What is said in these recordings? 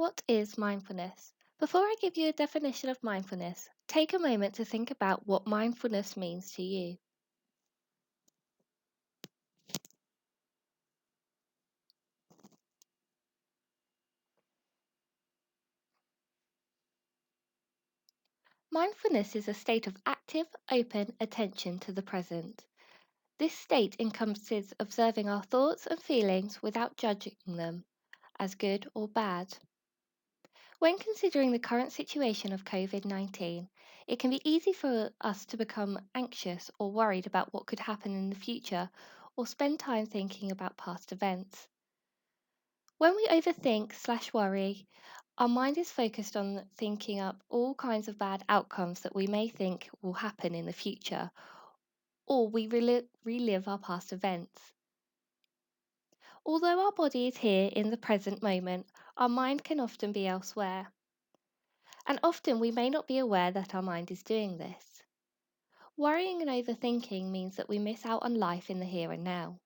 What is mindfulness? Before I give you a definition of mindfulness, take a moment to think about what mindfulness means to you. Mindfulness is a state of active, open attention to the present. This state encompasses observing our thoughts and feelings without judging them as good or bad. When considering the current situation of COVID-19, it can be easy for us to become anxious or worried about what could happen in the future or spend time thinking about past events. When we overthink/worry, our mind is focused on thinking up all kinds of bad outcomes that we may think will happen in the future, or we relive our past events. Although our body is here in the present moment, our mind can often be elsewhere. And often we may not be aware that our mind is doing this. Worrying and overthinking means that we miss out on life in the here and now.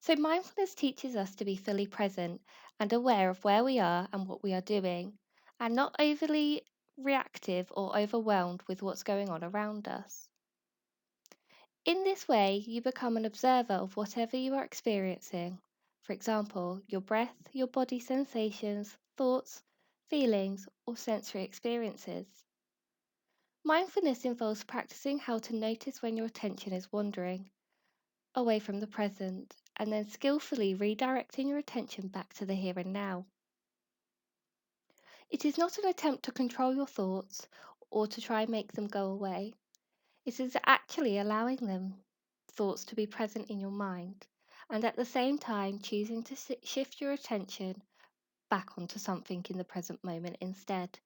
So, mindfulness teaches us to be fully present and aware of where we are and what we are doing, and not overly reactive or overwhelmed with what's going on around us. In this way, you become an observer of whatever you are experiencing. For example, your breath, your body sensations, thoughts, feelings, or sensory experiences. Mindfulness involves practicing how to notice when your attention is wandering away from the present, and then skillfully redirecting your attention back to the here and now. It is not an attempt to control your thoughts or to try and make them go away. It is actually allowing thoughts to be present in your mind, and at the same time choosing to shift your attention back onto something in the present moment instead.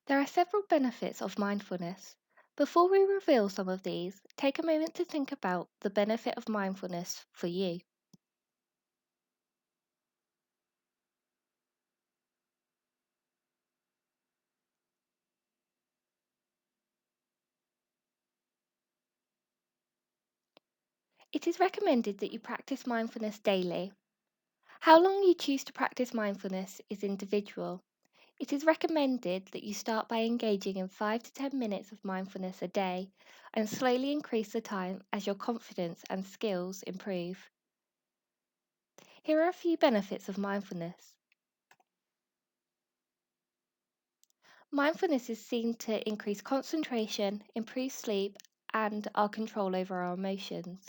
There are several benefits of mindfulness. Before we reveal some of these, take a moment to think about the benefit of mindfulness for you. It is recommended that you practice mindfulness daily. How long you choose to practice mindfulness is individual. It is recommended that you start by engaging in 5 to 10 minutes of mindfulness a day and slowly increase the time as your confidence and skills improve. Here are a few benefits of mindfulness. Mindfulness is seen to increase concentration, improve sleep, and our control over our emotions.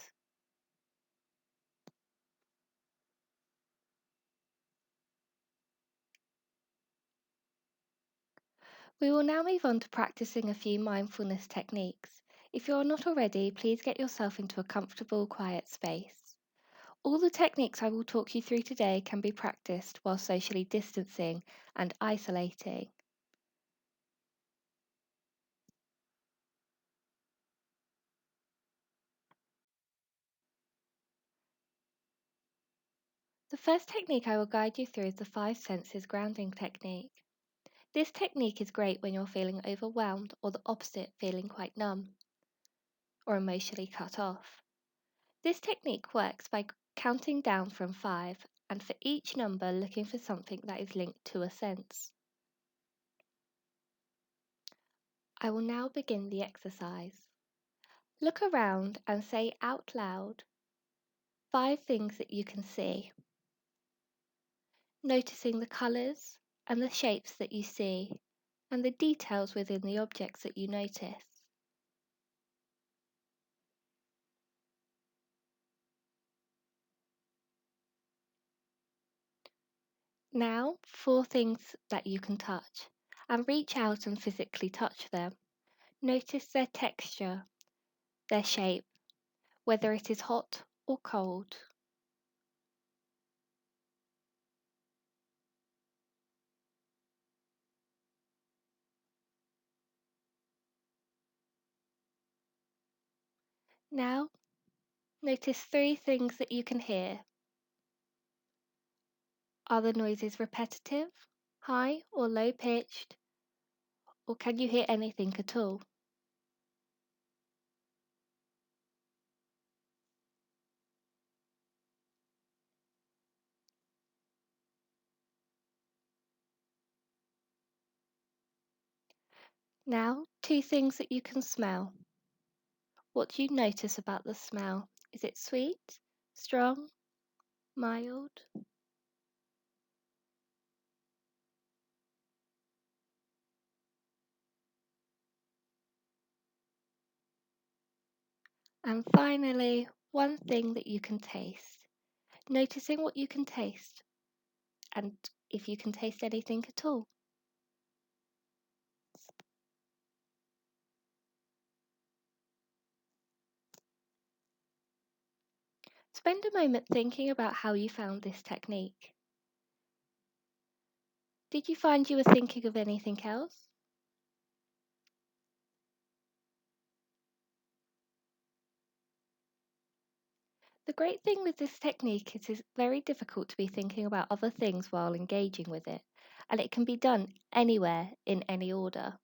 We will now move on to practicing a few mindfulness techniques. If you are not already, please get yourself into a comfortable, quiet space. All the techniques I will talk you through today can be practiced while socially distancing and isolating. The first technique I will guide you through is the five senses grounding technique. This technique is great when you're feeling overwhelmed or the opposite, feeling quite numb or emotionally cut off. This technique works by counting down from 5 and for each number looking for something that is linked to a sense. I will now begin the exercise. Look around and say out loud 5 things that you can see, noticing the colours and the shapes that you see and the details within the objects that you notice. Now, 4 things that you can touch, and reach out and physically touch them. Notice their texture, their shape, whether it is hot or cold. Now, notice 3 things that you can hear. Are the noises repetitive, high or low pitched, or can you hear anything at all? Now, two things that you can smell. What do you notice about the smell? Is it sweet, strong, mild? And finally, one thing that you can taste. Noticing what you can taste and if you can taste anything at all. Spend a moment thinking about how you found this technique. Did you find you were thinking of anything else? The great thing with this technique is it's very difficult to be thinking about other things while engaging with it, and it can be done anywhere in any order.